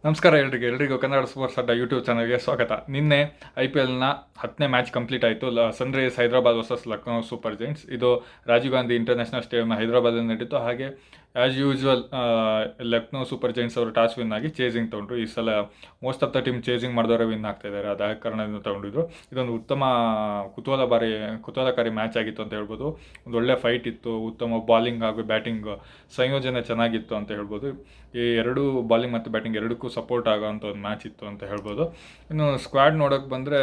ನಮಸ್ಕಾರ ಎಲ್ರಿಗೂ ಕನ್ನಡ ಸ್ಪೋರ್ಟ್ಸ್ ಅಡ್ಡ ಯೂಟ್ಯೂಬ್ ಚಾನಲ್ಗೆ ಸ್ವಾಗತ. ನಿನ್ನೆ IPLನ 10ನೇ ಮ್ಯಾಚ್ ಕಂಪ್ಲೀಟ್ ಆಯಿತು. Sunrisers Hyderabad versus Lucknow Super Giants. ಇದು ರಾಜೀವ್ ಗಾಂಧಿ ಇಂಟರ್ನ್ಯಾಷನಲ್ ಸ್ಟೇಡಿಯಂ ಹೈದರಾಬಾದಲ್ಲಿ ನಡೀತು. ಹಾಗೆ as usual Lucknow Super Giants ಅವರು ಟಾಸ್ ವಿನ್ ಆಗಿ ಚೇಸಿಂಗ್ ತೊಗೊಂಡ್ರು. ಈ ಸಲ most of the team chasing ಮಾಡಿದವರೇ ವಿನ್ ಆಗ್ತಾ ಇದ್ದಾರೆ. ಅದ ಕಾರಣದಿಂದ ತೊಗೊಂಡಿದ್ರು. ಇದೊಂದು ಉತ್ತಮ ಕುತೂಹಲಕಾರಿ ಮ್ಯಾಚ್ ಆಗಿತ್ತು ಅಂತ ಹೇಳ್ಬೋದು. ಒಂದು ಒಳ್ಳೆ ಫೈಟ್ ಇತ್ತು. ಉತ್ತಮ ಬಾಲಿಂಗ್ ಹಾಗೂ ಬ್ಯಾಟಿಂಗ್ ಸಂಯೋಜನೆ ಚೆನ್ನಾಗಿತ್ತು ಅಂತ ಹೇಳ್ಬೋದು. ಈ ಎರಡೂ ಬಾಲಿಂಗ್ ಮತ್ತು ಬ್ಯಾಟಿಂಗ್ ಎರಡಕ್ಕೂ ಸಪೋರ್ಟ್ ಆಗೋವಂಥ ಒಂದು ಮ್ಯಾಚ್ ಇತ್ತು ಅಂತ ಹೇಳ್ಬೋದು. ಇನ್ನು ಸ್ಕ್ವಾಡ್ ನೋಡೋಕೆ ಬಂದರೆ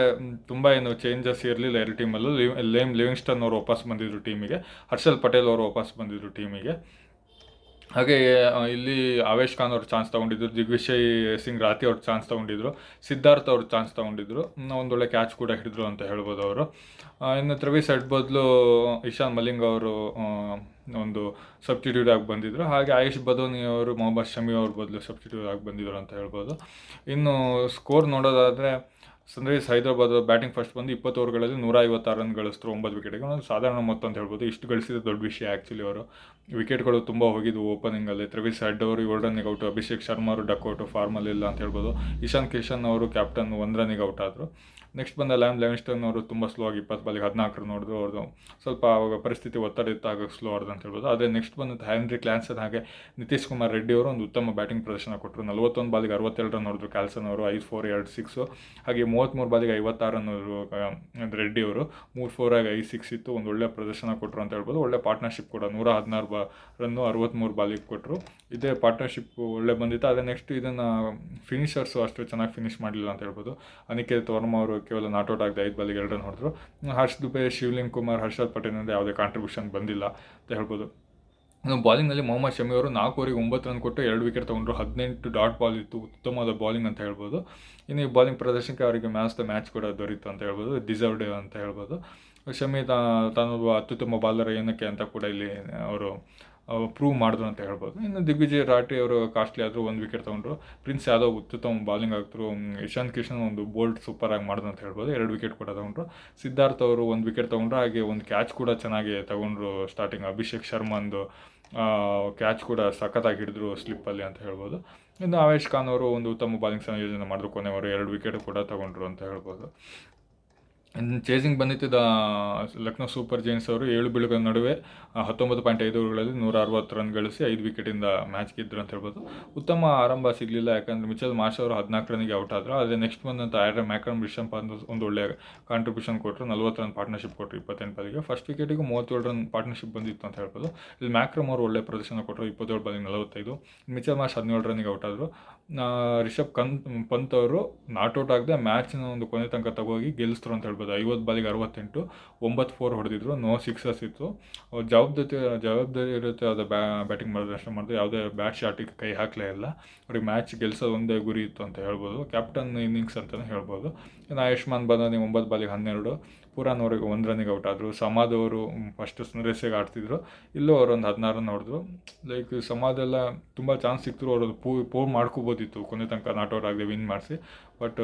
ತುಂಬ ಏನು ಚೇಂಜಸ್ ಇರಲಿಲ್ಲ ಎರಡು ಟೀಮಲ್ಲೂ. ಲಿವಿಂಗ್ಸ್ಟನ್ ಅವರು ವಾಪಸ್ ಬಂದಿದ್ರು ಟೀಮಿಗೆ, ಹರ್ಷಲ್ ಪಟೇಲ್ ಅವರು ವಾಪಸ್ ಬಂದಿದ್ರು ಟೀಮಿಗೆ. ಹಾಗೆ ಇಲ್ಲಿ ಆವೇಶ್ ಖಾನ್ ಅವ್ರು ಚಾನ್ಸ್ ತೊಗೊಂಡಿದ್ರು, ದಿಗ್ವಿಜಯ್ ಸಿಂಗ್ ರಾತಿ ಅವ್ರು ಚಾನ್ಸ್ ತೊಗೊಂಡಿದ್ರು, ಸಿದ್ಧಾರ್ಥ್ ಅವ್ರು ಚಾನ್ಸ್ ತೊಗೊಂಡಿದ್ರು. ಒಂದೊಳ್ಳೆ ಕ್ಯಾಚ್ ಕೂಡ ಹಿಡಿದ್ರು ಅಂತ ಹೇಳ್ಬೋದು ಅವರು. ಇನ್ನು ಟ್ರೆವಿಸ್ ಹೆಡ್ ಬದಲು ಇಶಾನ್ ಮಲಿಂಗ್ ಅವರು ಒಂದು ಸಬ್ಸ್ಟಿಟ್ಯೂಟ್ ಆಗಿ ಬಂದಿದ್ದರು. ಹಾಗೆ ಆಯುಷ್ ಬದೋನಿ ಅವರು ಮೊಹಮ್ಮದ್ ಶಮಿ ಅವ್ರ ಬದಲು ಸಬ್ಸ್ಟಿಟ್ಯೂಟ್ ಆಗಿ ಬಂದಿದ್ರು ಅಂತ ಹೇಳ್ಬೋದು. ಇನ್ನು ಸ್ಕೋರ್ ನೋಡೋದಾದರೆ ಸನ್ರೈಸರ್ಸ್ ಹೈದರಾಬಾದ್ ಬ್ಯಾಟಿಂಗ್ ಫಸ್ಟ್ ಬಂದು 20 ಓವರ್ಗಳಲ್ಲಿ 156 ರನ್ ಗಳಿಸಿದ್ರು, 9 ವಿಕೆಟ್ಗೆ. ಒಂದು ಸಾಧಾರಣ ಮೊತ್ತ ಅಂತ ಹೇಳ್ಬೋದು. ಇಷ್ಟು ಗಳಿಸಿದ ದೊಡ್ಡ ವಿಷಯ ಆ್ಯಕ್ಚುಲಿ. ಅವರು ವಿಕೆಟ್ಗಳು ತುಂಬ ಹೋಗಿದ್ವು ಓಪನಿಂಗಲ್ಲಿ. ಟ್ರೆವಿಸ್ ಹೆಡ್ ಅವರು 7 ರನ್ನಿಗೆ ಔಟು, ಅಭಿಷೇಕ್ ಶರ್ಮಾ ಅವರು ಡಕ್ಔಟು, ಫಾರ್ಮಲ್ಲಿ ಇಲ್ಲ ಅಂತ ಹೇಳ್ಬೋದು. ಇಶಾನ್ ಕಿಶನ್ ಅವರು ಕ್ಯಾಪ್ಟನ್ 1 ರನ್ನಿಗೆ ಔಟ್ ಆದರು. ನೆಕ್ಸ್ಟ್ ಬಂದ ಲಿವಿಂಗ್ಸ್ಟನ್ ಅವರು ತುಂಬ ಸ್ಲೋ ಆಗಿ 20 ಬಾಲಿಗೆ 14 ರನ್ ನೋಡಿದ್ರು. ಅವ್ರದ್ದು ಸ್ವಲ್ಪ ಆವಾಗ ಪರಿಸ್ಥಿತಿ ಒತ್ತಡ ಇತ್ತು, ಆಗ ಸ್ಲೋ ಆಡ್ದು ಅಂತ ಹೇಳ್ಬೋದು. ಅದೇ ನೆಕ್ಸ್ಟ್ ಬಂದಂಥ ಹ್ಯಾನ್ರಿ ಕ್ಲಾನ್ಸನ್ ಹಾಗೆ ನಿತೀಶ್ ಕುಮಾರ್ ರೆಡ್ಡಿ ಅವರು ಒಂದು ಉತ್ತಮ ಬ್ಯಾಟಿಂಗ್ ಪ್ರದರ್ಶನ ಕೊಟ್ಟರು. 41 ಬಾಲಿಗೆ 62 ರನ್ ನೋಡಿದ್ರು ಕ್ಯಾಲ್ಸನ್ ಅವರು, 5-4 2 6. ಹಾಗೆ 33 ಬಾಲಿಗೆ 56 ರನ್ ರೆಡ್ಡಿ ಅವರು, 3-4 ಆಗಿ 5-6 ಇತ್ತು. ಒಂದು ಒಳ್ಳೆ ಪ್ರದರ್ಶನ ಕೊಟ್ಟರು ಅಂತ ಹೇಳ್ಬೋದು. ಒಳ್ಳೆ ಪಾರ್ಟ್ನರ್ಶಿಪ್ ಕೂಡ 116 ರನ್ನು 63 ಬಾಲಿಗೆ ಕೊಟ್ಟರು. ಇದೇ ಪಾರ್ಟ್ನರ್ಶಿಪ್ ಒಳ್ಳೆ ಬಂದಿತ್ತು. ಅದೇ ನೆಕ್ಸ್ಟ್ ಇದನ್ನು ಫಿನಿಷರ್ಸು ಅಷ್ಟು ಚೆನ್ನಾಗಿ ಫಿನಿಷ್ ಮಾಡಲಿಲ್ಲ ಅಂತ ಹೇಳ್ಬೋದು. ಅನಿಕೇತ್ ವರ್ಮಾ ಅವರು ಕೇವಲ ನಾಟ್ಔಟ್ ಆಗದೆ 5 ಬಾಲಿಗೆ 2 ರನ್ ಹೊಡೆದ್ರು. ಹರ್ಷ್ ದುಬೆ, ಶಿವಲಿಂಗ್ ಕುಮಾರ್, ಹರ್ಷಲ್ ಪಟೇಲ್ನಿಂದ ಯಾವುದೇ ಕಾಂಟ್ರಿಬ್ಯೂಷನ್ ಬಂದಿಲ್ಲ ಅಂತ ಹೇಳ್ಬೋದು. ಇನ್ನು ಬಾಲಿಂಗ್ನಲ್ಲಿ ಮೊಹಮ್ಮದ್ ಶಮಿ ಅವರು 4 ಓವರಿಗೆ 9 ರನ್ ಕೊಟ್ಟು 2 ವಿಕೆಟ್ ತೊಗೊಂಡ್ರು. 18 ಡಾಟ್ ಬಾಲ್ ಇತ್ತು. ಉತ್ತಮವಾದ ಬಾಲಿಂಗ್ ಅಂತ ಹೇಳ್ಬೋದು. ಇನ್ನು ಈ ಬಾಲಿಂಗ್ ಪ್ರದರ್ಶನಕ್ಕೆ ಅವರಿಗೆ ಮ್ಯಾಚ್ ಕೂಡ ದೊರೀತು ಅಂತ ಹೇಳ್ಬೋದು. ಡಿಸರ್ವ್ಡ್ ಅಂತ ಹೇಳ್ಬೋದು. ಶಮಿ ತಾನು ಅತ್ಯುತ್ತಮ ಬಾಲರ್ ಏನಕ್ಕೆ ಅಂತ ಕೂಡ ಇಲ್ಲಿ ಅವರು ಪ್ರೂವ್ ಮಾಡಿದ್ರು ಅಂತ ಹೇಳ್ಬೋದು. ಇನ್ನು ದಿಗ್ವಿಜಯ್ ರಾಠಿ ಅವರು ಕಾಸ್ಟ್ಲಿ ಆದರೂ 1 ವಿಕೆಟ್ ತೊಗೊಂಡ್ರು. ಪ್ರಿನ್ಸ್ ಯಾದವ್ ಅತ್ಯುತ್ತಮ ಬಾಲಿಂಗ್ ಆಗ್ತರು. ಇಶಾನ್ ಕಿಶನ್ ಒಂದು ಬೋಲ್ಡ್ ಸೂಪರ್ ಆಗಿ ಮಾಡಿದ್ರು ಅಂತ ಹೇಳ್ಬೋದು. 2 ವಿಕೆಟ್ ಕೂಡ ತೊಗೊಂಡ್ರು. ಸಿದ್ಧಾರ್ಥ್ ಅವರು 1 ವಿಕೆಟ್ ತೊಗೊಂಡ್ರು. ಹಾಗೆ ಒಂದು ಕ್ಯಾಚ್ ಕೂಡ ಚೆನ್ನಾಗಿ ತೊಗೊಂಡ್ರು ಸ್ಟಾರ್ಟಿಂಗ್. ಅಭಿಷೇಕ್ ಶರ್ಮಂದು ಕ್ಯಾಚ್ ಕೂಡ ಸಖತ್ತಾಗಿ ಹಿಡಿದ್ರು ಸ್ಲಿಪ್ಪಲ್ಲಿ ಅಂತ ಹೇಳ್ಬೋದು. ಇನ್ನು ಆವೇಶ್ ಖಾನ್ ಅವರು ಒಂದು ಉತ್ತಮ ಬಾಲಿಂಗ್ ಸಂಯೋಜನೆ ಮಾಡಿದ್ರು. ಕೊನೆಯವರು 2 ವಿಕೆಟ್ ಕೂಡ ತೊಗೊಂಡ್ರು ಅಂತ ಹೇಳ್ಬೋದು. ಚೇಸಿಂಗ್ ಬಂದಿದ್ದ ಲಕ್ನೋ ಸೂಪರ್ ಜೈಂಟ್ಸ್ ಅವರು 7 ಬೀಳುಗಳ ನಡುವೆ 19.5 ಓವರ್ಗಳಲ್ಲಿ 160 ರನ್ ಗಳಿಸಿ 5 ವಿಕೆಟಿಂದ ಮ್ಯಾಚ್ ಗೆದ್ದರು ಅಂತ ಹೇಳ್ಬೋದು. ಉತ್ತಮ ಆರಂಭ ಸಿಗಲಿಲ್ಲ, ಯಾಕಂದರೆ ಮಿಚೆಲ್ ಮಾರ್ಷ್ ಅವರು 14 ರನ್ನಿಗೆ ಔಟ್ ಆದರು. ಅದೇ ನೆಕ್ಸ್ಟ್ ಬಂದಂಥ ಮ್ಯಾಕ್ರಮ್ ರಿಷಬ್ ಪಂತ್ ಒಂದು ಒಳ್ಳೆಯ ಕಾಂಟ್ರಿಬ್ಯೂಷನ್ ಕೊಟ್ಟರು. 40 ರನ್ ಪಾರ್ಟ್ನರ್ಶಿಪ್ ಕೊಟ್ಟರು 28 ಬಾಲಿಗೆ. ಫಸ್ಟ್ ವಿಕೆಟಿಗೂ 37 ರನ್ ಪಾರ್ಟ್ನರ್ಶಿಪ್ ಬಂದಿತ್ತು ಅಂತ ಹೇಳ್ಬೋದು. ಇಲ್ಲಿ ಮ್ಯಾಕ್ರಮ್ ಅವರು ಒಳ್ಳೆ ಪ್ರದರ್ಶನ ಕೊಟ್ಟರು. 27 ಬಾಲಿಗೆ 45. ಮಿಚೆಲ್ ಮಾರ್ಷ್ 17 ರನ್ನಿಗೆ ಔಟ್ ಆದರು. ರಿಷಬ್ ಪಂತ್ ಅವರು ನಾಟ್ಔಟ್ ಆಗದೆ ಮ್ಯಾಚ್ನ ಒಂದು ಕೊನೆ ತನಕ ತಗೋಗಿ ಗೆಲ್ಲಿಸಿದ್ರು ಅಂತ ಹೇಳ್ಬೋದು. 50 ಬಾಲಿಗೆ 68, 9-4 ಹೊಡೆದಿದ್ರು. 9 ಸಿಕ್ಸಸ್ ಇತ್ತು. ಜವಾಬ್ದಾರಿ ಇರುತ್ತೆ ಅದು ಬ್ಯಾಟಿಂಗ್ ಪ್ರದರ್ಶನ ಮಾಡಿದ್ರು. ಯಾವುದೇ ಬ್ಯಾಟ್ ಶಾಟಿಗೆ ಕೈ ಹಾಕಲೇ ಇಲ್ಲ. ಅವ್ರಿಗೆ ಮ್ಯಾಚ್ ಗೆಲ್ಸೋದು ಒಂದೇ ಗುರಿ ಇತ್ತು ಅಂತ ಹೇಳ್ಬೋದು. ಕ್ಯಾಪ್ಟನ್ ಇನ್ನಿಂಗ್ಸ್ ಅಂತಲೇ ಹೇಳ್ಬೋದು. ಇನ್ನು ಆಯುಷ್ಮಾನ್ ಬದಾನಿ 9 ಬಾಲಿಗೆ 12, ಪುರಾನ್ ಅವರಿಗೆ 1 ರನ್ನಿಗೆ ಔಟ್ ಆದರು. ಸಮಾದ್ ಅವರು ಫಸ್ಟ್ ಸನ್ರೈಸರ್ಸ್ಗೆ ಆಡ್ತಿದ್ರು. ಇಲ್ಲೂ ಅವರು ಒಂದು 16 ರನ್ ಹೊಡೆದ್ರು. ಲೈಕ್ ಸಮಾದ್ ಎಲ್ಲ ತುಂಬ ಚಾನ್ಸ್ ಸಿಕ್ತರು. ಅವರು ಪೋರ್ ಮಾಡ್ಕೋಬೋದಿತ್ತು ಕೊನೆ ತನಕ ನಾಟ್ಔಟ್ ಆಗದೆ ವಿನ್ ಮಾಡಿಸಿ, ಬಟ್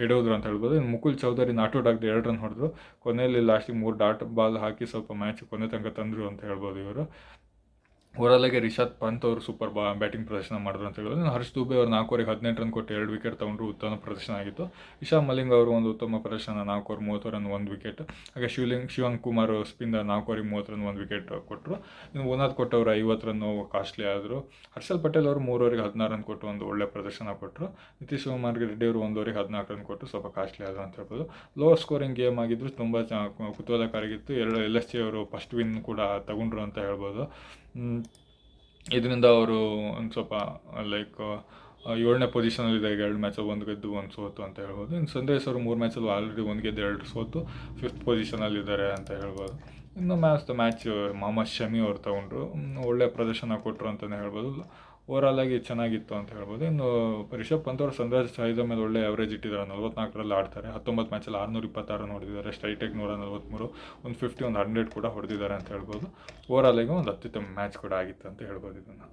ಎಡೋದ್ರು ಅಂತ ಹೇಳ್ಬೋದು. ಇನ್ನು ಮುಕುಲ್ ಚೌಧರಿ ನಾಟ್ಔಟ್ ಆಗದೆ 2 ರನ್ ಹೊಡೆದ್ರು. ಕೊನೆಯಲ್ಲಿ ಲಾಸ್ಟಿಗೆ 3 ಡಾಟ್ ಬಾಲ್ ಹಾಕಿ ಸ್ವಲ್ಪ ಮ್ಯಾಚ್ ಕೊನೆ ತನಕ ತಂದರು ಅಂತ ಹೇಳ್ಬೋದು ಇವರು. ಓವರಾಲಾಗಿ ರಿಷಬ್ ಪಂತ್ ಅವರು ಸೂಪರ್ ಬ್ಯಾಟಿಂಗ್ ಪ್ರದರ್ಶನ ಮಾಡಿದ್ರು ಅಂತ ಹೇಳ್ಬೋದು. ಹರ್ಷ್ ದುಬೆ ಅವರು 4 ಓವರಿಗೆ 18 ರನ್ ಕೊಟ್ಟು 2 ವಿಕೆಟ್ ತೊಗೊಂಡ್ರು. ಉತ್ತಮ ಪ್ರದರ್ಶನ ಆಗಿತ್ತು. ಇಶಾನ್ ಮಲಿಂಗ್ ಅವರು ಒಂದು ಉತ್ತಮ ಪ್ರದರ್ಶನ, 4 ಓವರ್ 30 ರನ್ 1 ವಿಕೆಟ್. ಹಾಗೆ ಶಿವಲಿಂಗ್ ಕುಮಾರ್ ಸ್ಪಿನ್ 4 ಓವರಿಗೆ 30 ರನ್ 1 ವಿಕೆಟ್ ಕೊಟ್ಟರು. ಇನ್ನು ಓನಾದ್ ಕೊಟ್ಟವರು 50 ರನ್ ಕಾಸ್ಟ್ಲಿ ಆದರು. ಹರ್ಷಲ್ ಪಟೇಲ್ ಅವರು 3 ಓವರಿಗೆ 16 ರನ್ ಕೊಟ್ಟು ಒಂದು ಒಳ್ಳೆ ಪ್ರದರ್ಶನ ಕೊಟ್ಟರು. ನಿತೀಶ್ ಕುಮಾರ್ ರೆಡ್ಡಿ ಅವರು 1 ಓವರಿಗೆ 14 ರನ್ ಕೊಟ್ಟು ಸ್ವಲ್ಪ ಕಾಸ್ಟ್ಲಿ ಆದರು ಅಂತ ಹೇಳ್ಬೋದು. ಲೋ ಸ್ಕೋರಿಂಗ್ ಗೇಮ್ ಆಗಿದ್ರು, ತುಂಬ ಕುತೂಹಲಕಾರಿಗಿತ್ತು. LSG ಅವರು ಫಸ್ಟ್ ವಿನ್ ಕೂಡ ತಗೊಂಡ್ರು ಅಂತ ಹೇಳ್ಬೋದು. ಇದರಿಂದ ಅವರು ಒಂದು ಸ್ವಲ್ಪ ಲೈಕ್ 7ನೇ ಪೊಸಿಷನಲ್ಲಿದೆ. 2 ಮ್ಯಾಚಲ್ಲಿ 1 ಗೆದ್ದು 1 ಸೋತು ಅಂತ ಹೇಳ್ಬೋದು. ಇನ್ನು ಸನ್ರೈಸರ್ಸ್ ಅವರು 3 ಮ್ಯಾಚಲ್ಲಿ ಆಲ್ರೆಡಿ 1 ಗೆದ್ದು 2 ಸೋತು 5th ಪೊಸಿಷನಲ್ಲಿದ್ದಾರೆ ಅಂತ ಹೇಳ್ಬೋದು. ಇನ್ನು ಮ್ಯಾಚ್ ಮೊಹಮ್ಮದ್ ಶಮಿ ಅವರು ತೊಗೊಂಡ್ರು. ಒಳ್ಳೆಯ ಪ್ರದರ್ಶನ ಕೊಟ್ಟರು ಅಂತಲೇ ಹೇಳ್ಬೋದು. ಓವರಾಲಾಗಿ ಚೆನ್ನಾಗಿತ್ತು ಅಂತ ಹೇಳ್ಬೋದು. ಇನ್ನು ರಿಷಬ್ ಪಂತ್ ಅವರು ಸನ್ರೈಸರ್ಸ್ ಹೈದರಾಬಾದ್ ಒಳ್ಳೆ ಅವರೇಜ್ ಇಟ್ಟಿದ್ದಾರೆ. 44ರಲ್ಲಿ ಆಡ್ತಾರೆ. 19 ಮ್ಯಾಚಲ್ಲಿ 626 ರನ್ ಹೊಡೆದಿದ್ದಾರೆ. ಸ್ಟ್ರೈಟಾಗಿ 143, 150, 100 ಕೂಡ ಹೊಡೆದಿದ್ದಾರೆ ಅಂತ ಹೇಳ್ಬೋದು. ಓವರಾಲಾಗಿ ಒಂದು ಅತ್ಯುತ್ತಮ ಮ್ಯಾಚ್ ಕೂಡ ಆಗಿತ್ತು ಅಂತ ಹೇಳ್ಬೋದು ಇದನ್ನು.